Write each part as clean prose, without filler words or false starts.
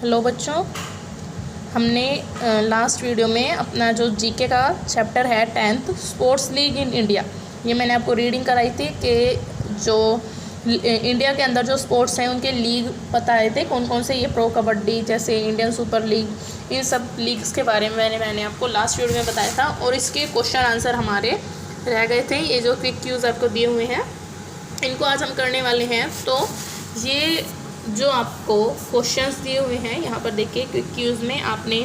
Hello बच्चों, हमने last video में अपना जो जीके का चैप्टर है 10th sports league in India, ये मैंने आपको रीडिंग कराई थी कि जो इंडिया के अंदर जो स्पोर्ट्स हैं उनके लीग बताए थे कौन कौन से। ये प्रो कबड्डी जैसे इंडियन सुपर लीग, इन सब लीग्स के बारे में मैंने आपको लास्ट वीडियो में बताया था और इसके क्वेश्चन आंसर हमारे रह गए थे। ये जो क्विक क्यूज़ आपको दिए हुए हैं इनको आज हम करने वाले हैं। तो ये जो आपको क्वेश्चंस दिए हुए हैं यहाँ पर देखिए, क्विक क्यूज़ में आपने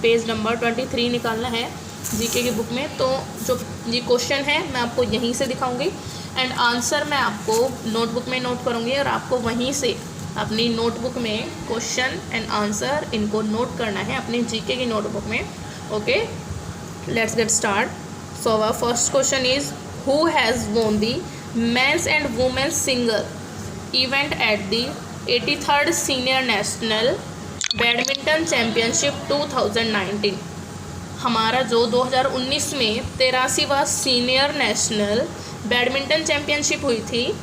पेज नंबर 23 निकालना है जीके की बुक में। तो जो ये क्वेश्चन है मैं आपको यहीं से दिखाऊंगी एंड आंसर मैं आपको नोटबुक में नोट करूँगी और आपको वहीं से अपनी नोटबुक में क्वेश्चन एंड आंसर इनको नोट करना है अपनी जीके की नोटबुक में। Okay, let's get start. So our first question is who has won the men's and women's single event at the 83rd senior national badminton championship 2019। हमारा जो 2019 में 83वां सीनियर नेशनल बैडमिंटन चैम्पियनशिप हुई थी,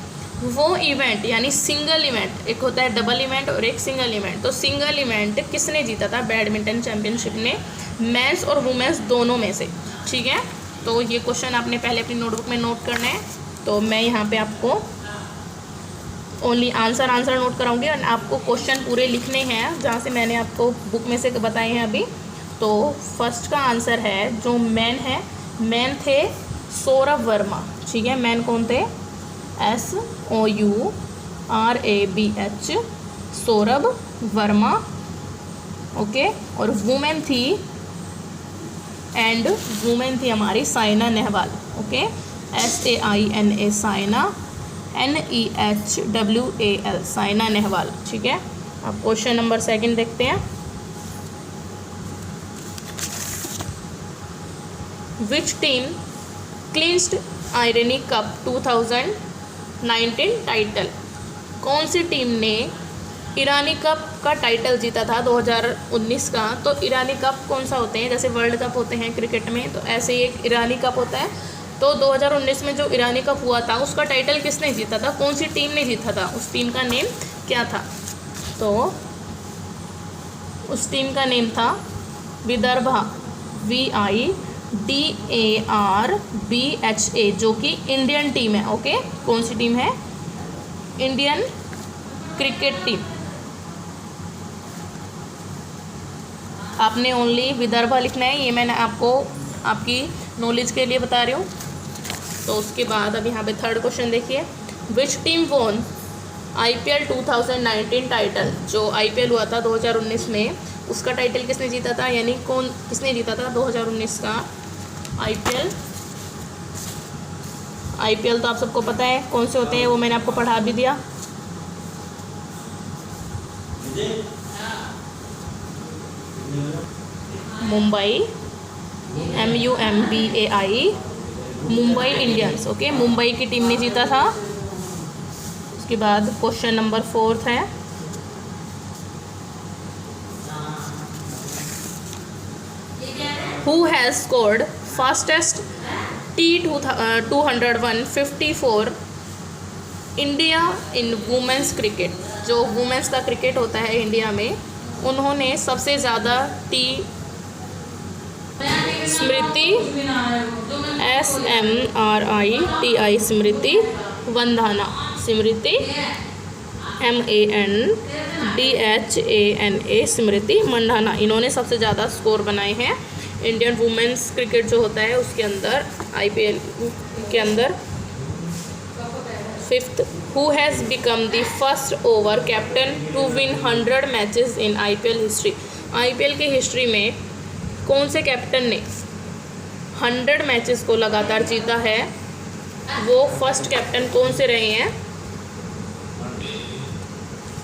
वो event यानी single event, एक होता है डबल इवेंट और एक सिंगल इवेंट। तो सिंगल इवेंट किसने जीता था बैडमिंटन चैम्पियनशिप ने? मेंस और वुमेन्स दोनों में से। ठीक है, तो ये क्वेश्चन आपने पहले अपनी नोटबुक में नोट करना है। तो मैं यहाँ पे आपको ओनली आंसर नोट कराऊंगी और आपको क्वेश्चन पूरे लिखने हैं जहाँ से मैंने आपको बुक में से बताए हैं अभी। तो फर्स्ट का आंसर है जो मैन है, मैन थे सौरभ वर्मा। ठीक है, मैन कौन थे? SOURABH, सौरभ वर्मा। ओके, और वुमेन थी वुमेन थी हमारी Saina Nehwal. Okay, SAINA Saina, NEHWAL Saina Nehwal. ठीक है, अब क्वेश्चन नंबर सेकंड देखते हैं। Which team clinched irony cup 2019 title? कौन सी टीम ने ईरानी कप का टाइटल जीता था 2019 का? तो ईरानी कप कौन सा होते हैं? जैसे वर्ल्ड कप होते हैं क्रिकेट में, तो ऐसे ही एक ईरानी कप होता है। तो 2019 में जो ईरानी कप हुआ था उसका टाइटल किसने जीता था? कौन सी टीम ने जीता था? उस टीम का नेम क्या था? तो उस टीम का नेम था विदर्भा, VIDARBHA, जो कि इंडियन टीम है। ओके, कौन सी टीम है? Indian cricket team. आपने ओनली विदर्भा लिखना है, ये मैंने आपको आपकी नॉलेज के लिए बता रही हूँ। तो उसके बाद अब यहाँ पे थर्ड क्वेश्चन देखिए। विच टीम वोन IPL 2019 टाइटल? जो IPL हुआ था 2019 में, उसका टाइटल किसने जीता था? यानी किसने जीता था 2019 का IPL? तो आप सबको पता है कौन से होते हैं, वो मैंने आपको पढ़ा भी दिया। Mumbai, MUMBAI, Mumbai Indians. Okay, Mumbai की टीम ने जीता था। उसके बाद क्वेश्चन नंबर 4 है, who has scored fastest T201 India in women's cricket? जो वुमेंस का क्रिकेट होता है इंडिया में, उन्होंने सबसे ज़्यादा स्मृति SMRITI स्मृति वंदना, स्मृति MANDHANA स्मृति मंधाना, इन्होंने सबसे ज़्यादा स्कोर बनाए हैं इंडियन वुमेन्स क्रिकेट जो होता है उसके अंदर, IPL के अंदर। Fifth, who has become the first over captain to win 100 matches in IPL history? IPL की हिस्ट्री में कौन से कैप्टन ने 100 मैचेस को लगातार जीता है? वो फर्स्ट कैप्टन कौन से रहे हैं?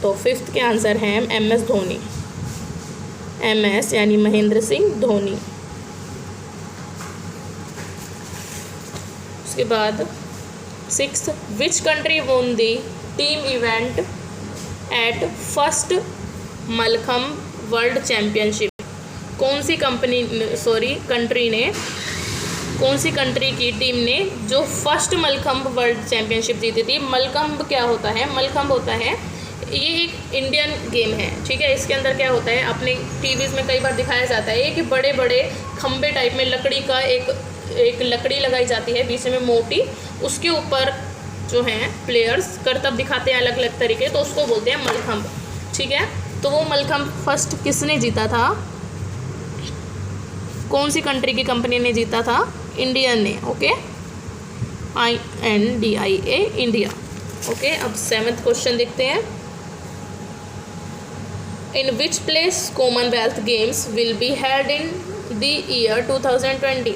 तो फिफ्थ के आंसर हैं MS धोनी, MS यानी महेंद्र सिंह धोनी। उसके बाद sixth, which country won the team event at first Mallakhamb world championship? कौन सी कंट्री की टीम ने जो फर्स्ट मलखम्ब वर्ल्ड चैम्पियनशिप जीती थी? मलखम्ब क्या होता है? मलखम्ब होता है ये एक इंडियन गेम है, ठीक है। इसके अंदर क्या होता है, अपने टीवीज़ में कई बार दिखाया जाता है कि बड़े बड़े खम्बे टाइप में लकड़ी का एक लकड़ी लगाई जाती है बीच में मोटी, उसके ऊपर जो हैं प्लेयर्स करतब दिखाते हैं अलग अलग तरीके, तो उसको बोलते हैं मलखम्ब, ठीक है। तो वो मलखम्ब फर्स्ट किसने जीता था, कौन सी कंट्री की कंपनी ने जीता था, इंडियन ने, ओके, INDIA, इंडिया, ओके। अब 7th क्वेश्चन देखते हैं। In which place Commonwealth Games will be held in the year 2020?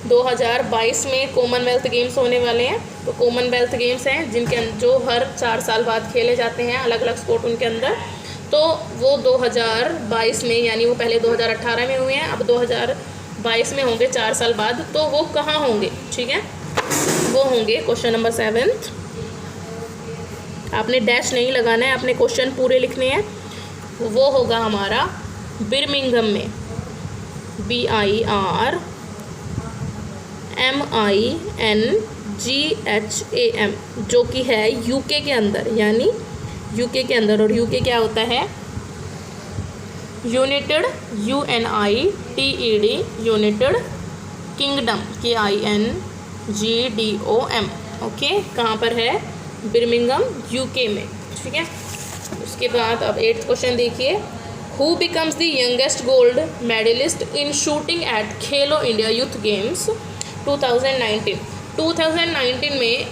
2022 में कॉमनवेल्थ गेम्स होने वाले हैं। तो कॉमनवेल्थ गेम्स हैं जिनके जो हर 4 साल बाद खेले जाते हैं, अलग अलग स्पोर्ट उनके अंदर। तो वो 2022 में, यानी वो पहले 2018 में हुए हैं, अब 2022 में होंगे 4 साल बाद। तो वो कहाँ होंगे, ठीक है, वो होंगे, क्वेश्चन नंबर 7th, आपने डैश नहीं लगाना है, आपने क्वेश्चन पूरे लिखने हैं। वो होगा हमारा बिर्मिंघम में, BIRMINGHAM, जो कि है यूके के अंदर, यानी यूके के अंदर। और यूके क्या होता है, United, UNITED, United kingdom, KINGDOM, okay. कहाँ पर है, बिर्मिंघम, यूके में, ठीक है। उसके बाद अब 8th क्वेश्चन देखिए। Who becomes the youngest gold medalist in shooting at Khelo India youth games 2019? 2019 में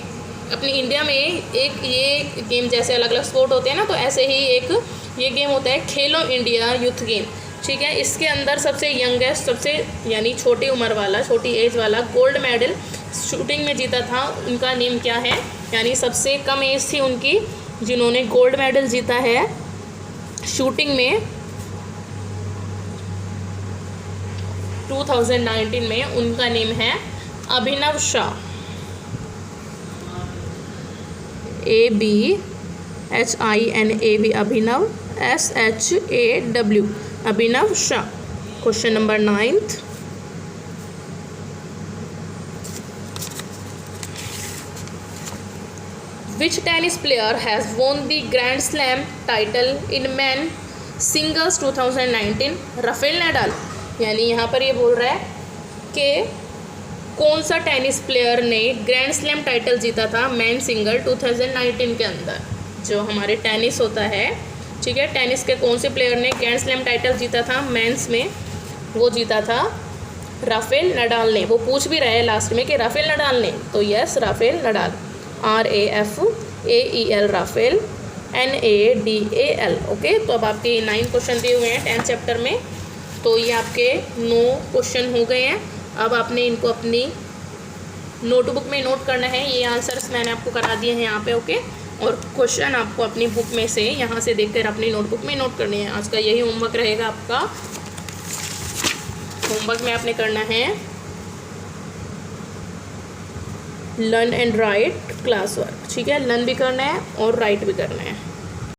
अपनी इंडिया में एक ये गेम, जैसे अलग अलग स्पोर्ट होते हैं ना, तो ऐसे ही एक ये गेम होता है खेलो इंडिया यूथ गेम, ठीक है। इसके अंदर सबसे यंगेस्ट, सबसे यानी छोटी उम्र वाला, छोटी एज वाला गोल्ड मेडल शूटिंग में जीता था, उनका नेम क्या है, यानी सबसे कम एज थी उनकी जिन्होंने गोल्ड मेडल जीता है शूटिंग में 2019 में, उनका नेम है Abhinav Shah, ABHINAV, Abhinav, SHAW, Abhinav Shah. Question number 9th, Which tennis player has won the Grand Slam title in men singles 2019? Rafael Nadal, यानी यहाँ पर ये बोल रहा है कि कौन सा टेनिस प्लेयर ने ग्रैंड स्लैम टाइटल जीता था मैन सिंगल 2019 के अंदर। जो हमारे टेनिस होता है, ठीक है, टेनिस के कौन से प्लेयर ने ग्रैंड स्लैम टाइटल जीता था मेंस में, वो जीता था राफेल नडाल ने। वो पूछ भी रहे लास्ट में कि राफेल नडाल ने, तो yes, Rafael Nadal, RAFAEL, Rafael, NADAL, okay. तो अब आपके 9 क्वेश्चन दिए हुए हैं 10th चैप्टर में, तो ये आपके 9 क्वेश्चन हो गए हैं। अब आपने इनको अपनी नोटबुक में नोट करना है। ये आंसर्स मैंने आपको करा दिए हैं यहाँ पे, ओके। और क्वेश्चन आपको अपनी बुक में से, यहाँ से देखकर अपनी नोटबुक में नोट करनी है। आज का यही होमवर्क रहेगा आपका। होमवर्क में आपने करना है learn and right class work, ठीक है। लर्न भी करना है और राइट भी करना है।